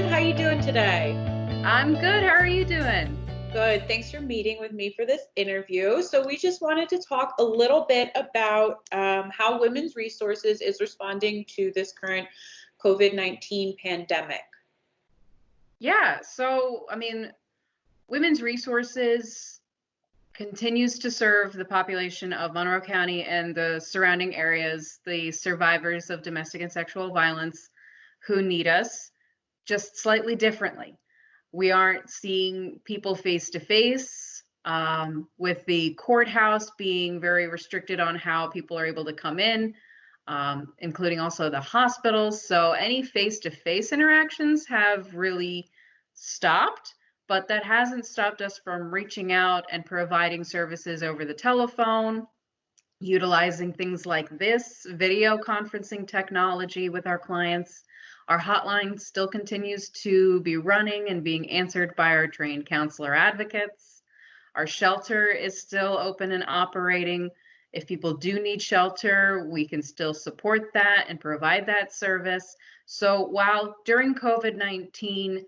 Jillian. How you doing today? I'm good. How are you doing? Good. Thanks for meeting with me for this interview. So we just wanted to talk a little bit about how Women's Resources is responding to this current COVID-19 pandemic. Yeah, Women's Resources continues to serve the population of Monroe County and the surrounding areas, the survivors of domestic and sexual violence who need us, just slightly differently. We aren't seeing people face to face, with the courthouse being very restricted on how people are able to come in, including also the hospitals. So any face to face interactions have really stopped, but that hasn't stopped us from reaching out and providing services over the telephone, utilizing things like this video conferencing technology with our clients. Our hotline still continues to be running and being answered by our trained counselor advocates. Our shelter is still open and operating. If people do need shelter, we can still support that and provide that service. So while during COVID-19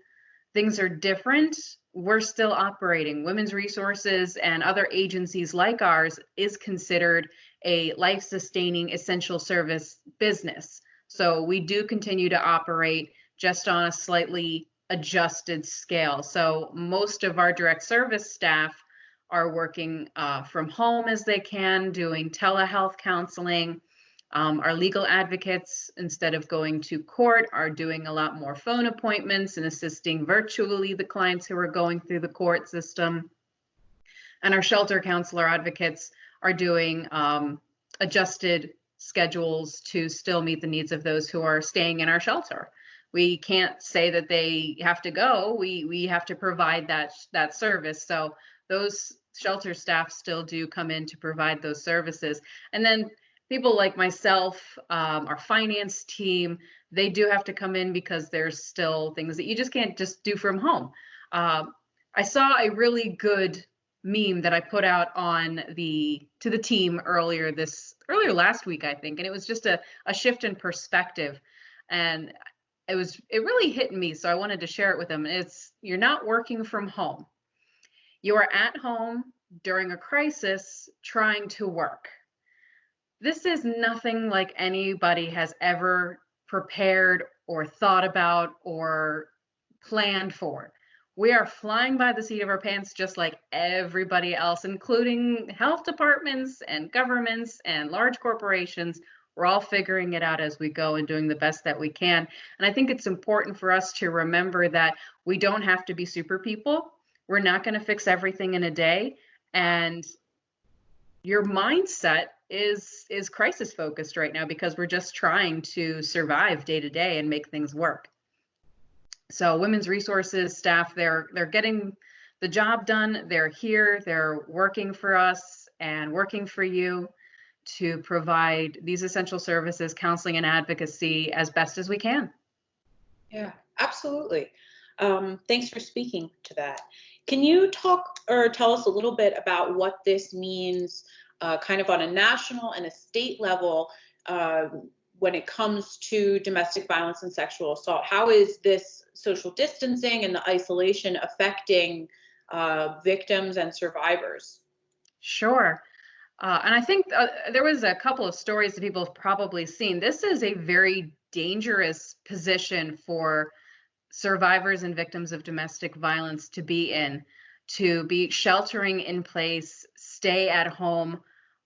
things are different, we're still operating. Women's Resources and other agencies like ours is considered a life-sustaining essential service business. So we do continue to operate just on a slightly adjusted scale. So most of our direct service staff are working from home as they can, doing telehealth counseling. Our legal advocates, instead of going to court, are doing a lot more phone appointments and assisting virtually the clients who are going through the court system. And our shelter counselor advocates are doing adjusted schedules to still meet the needs of those who are staying in our shelter. We can't say that they have to go. We have to provide that service. So those shelter staff still do come in to provide those services. And then people like myself, our finance team, they do have to come in because there's still things that you just can't just do from home. I saw a really good meme that I put out to the team earlier last week, I think, and it was just a shift in perspective, and it really hit me, so I wanted to share it with them. You're not working from home. You are at home during a crisis trying to work. This is nothing like anybody has ever prepared or thought about or planned for. We are flying by the seat of our pants just like everybody else, including health departments and governments and large corporations. We're all figuring it out as we go and doing the best that we can. And I think it's important for us to remember that we don't have to be super people. We're not going to fix everything in a day. And your mindset is crisis focused right now because we're just trying to survive day to day and make things work. So Women's Resources staff, they're getting the job done. They're here, they're working for us and working for you to provide these essential services, counseling and advocacy as best as we can. Yeah, absolutely. Thanks for speaking to that. Can you talk or tell us a little bit about what this means kind of on a national and a state level when it comes to domestic violence and sexual assault? How is this social distancing and the isolation affecting victims and survivors? Sure. And I think there was a couple of stories that people have probably seen. This is a very dangerous position for survivors and victims of domestic violence to be sheltering in place, stay at home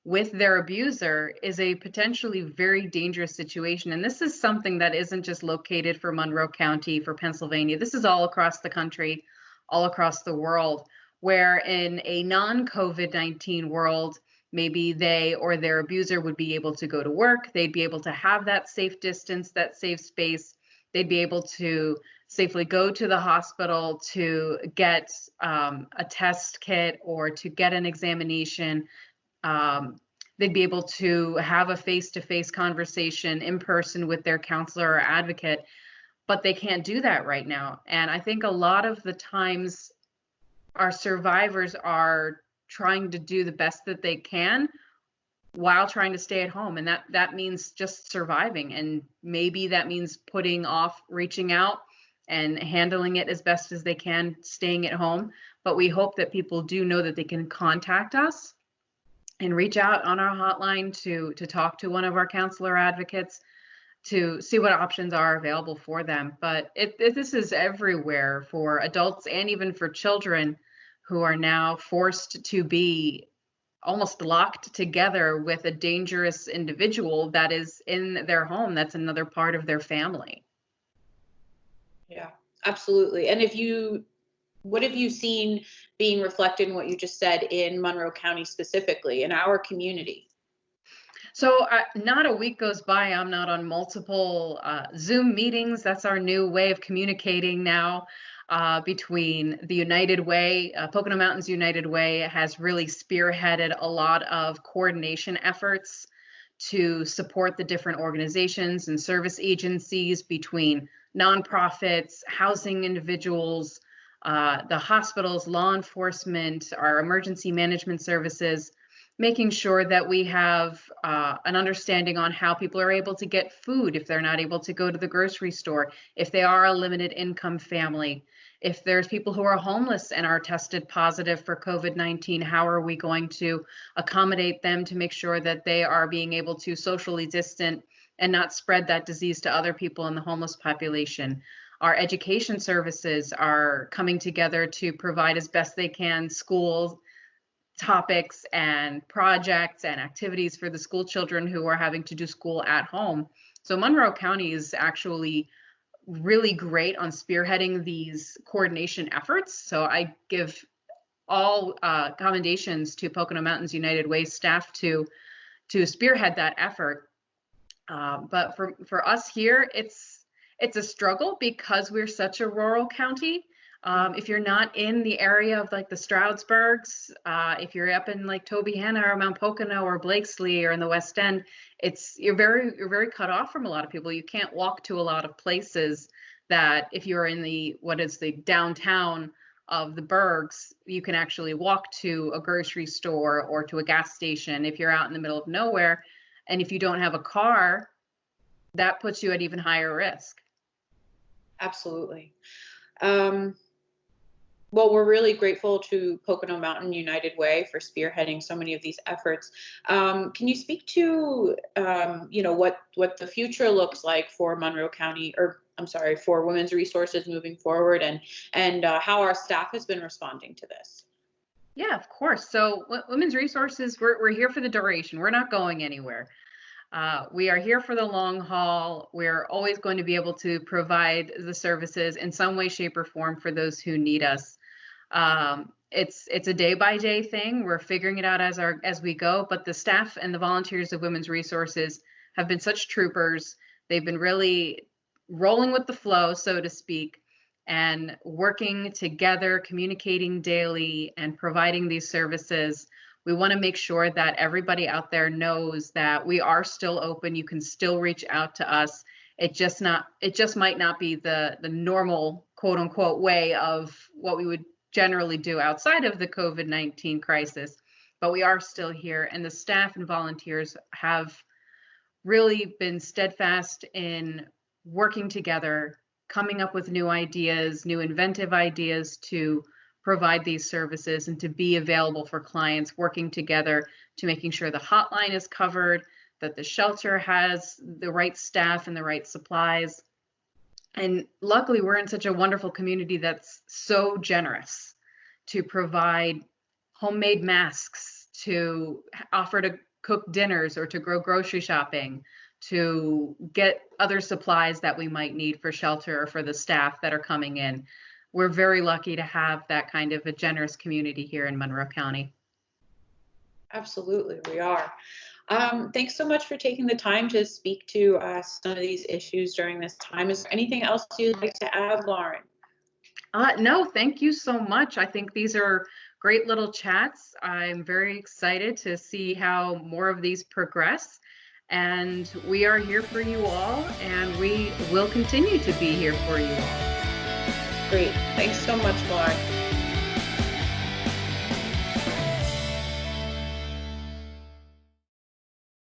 with their abuser is a potentially very dangerous situation. And this is something that isn't just located for Monroe County, for Pennsylvania. This is all across the country, all across the world, where in a non-COVID-19 world, maybe they or their abuser would be able to go to work. They'd be able to have that safe distance, that safe space. They'd be able to safely go to the hospital to get a test kit or to get an examination. They'd be able to have a face-to-face conversation in person with their counselor or advocate, but they can't do that right now. And I think a lot of the times our survivors are trying to do the best that they can while trying to stay at home. And that means just surviving. And maybe that means putting off reaching out and handling it as best as they can, staying at home. But we hope that people do know that they can contact us and reach out on our hotline to talk to one of our counselor advocates to see what options are available for them. But this is everywhere for adults and even for children who are now forced to be almost locked together with a dangerous individual that is in their home. That's another part of their family. Yeah, absolutely. And what have you seen being reflected in what you just said in Monroe County specifically, in our community? So not a week goes by I'm not on multiple Zoom meetings. That's our new way of communicating now between the United Way. Pocono Mountains United Way has really spearheaded a lot of coordination efforts to support the different organizations and service agencies between nonprofits, housing individuals, the hospitals, law enforcement, our emergency management services, making sure that we have an understanding on how people are able to get food if they're not able to go to the grocery store, if they are a limited income family, if there's people who are homeless and are tested positive for COVID-19, how are we going to accommodate them to make sure that they are being able to socially distant and not spread that disease to other people in the homeless population. Our education services are coming together to provide as best they can schools topics and projects and activities for the school children who are having to do school at home. So Monroe County is actually really great on spearheading these coordination efforts. So I give all commendations to Pocono Mountains United Way staff to spearhead that effort. But for us here, it's a struggle because we're such a rural county. If you're not in the area of like the Stroudsburgs, if you're up in like Tobyhanna or Mount Pocono or Blakesley or in the West End, you're very cut off from a lot of people. You can't walk to a lot of places that if you're in the downtown of the Bergs, you can actually walk to a grocery store or to a gas station. If you're out in the middle of nowhere, and if you don't have a car, that puts you at even higher risk. Absolutely. Well, we're really grateful to Pocono Mountain United Way for spearheading so many of these efforts. Can you speak to, what the future looks like for Monroe County, or I'm sorry, for women's resources moving forward, and how our staff has been responding to this? Yeah, of course. So women's resources, we're here for the duration. We're not going anywhere. We are here for the long haul. We're always going to be able to provide the services in some way, shape, or form for those who need us. It's a day-by-day thing. We're figuring it out as we go, but the staff and the volunteers of Women's Resources have been such troopers. They've been really rolling with the flow, so to speak, and working together, communicating daily, and providing these services. We want to make sure that everybody out there knows that we are still open. You can still reach out to us. It just might not be the normal quote unquote way of what we would generally do outside of the COVID-19 crisis, but we are still here, and the staff and volunteers have really been steadfast in working together, coming up with new ideas, new inventive ideas to provide these services and to be available for clients, working together to making sure the hotline is covered, that the shelter has the right staff and the right supplies. And luckily, we're in such a wonderful community that's so generous to provide homemade masks, to offer to cook dinners or to go grocery shopping, to get other supplies that we might need for shelter or for the staff that are coming in. We're very lucky to have that kind of a generous community here in Monroe County. Absolutely, we are. Thanks so much for taking the time to speak to some of these issues during this time. Is there anything else you'd like to add, Lauren? No, thank you so much. I think these are great little chats. I'm very excited to see how more of these progress. And we are here for you all, and we will continue to be here for you all. Great. Thanks so much, Lauren.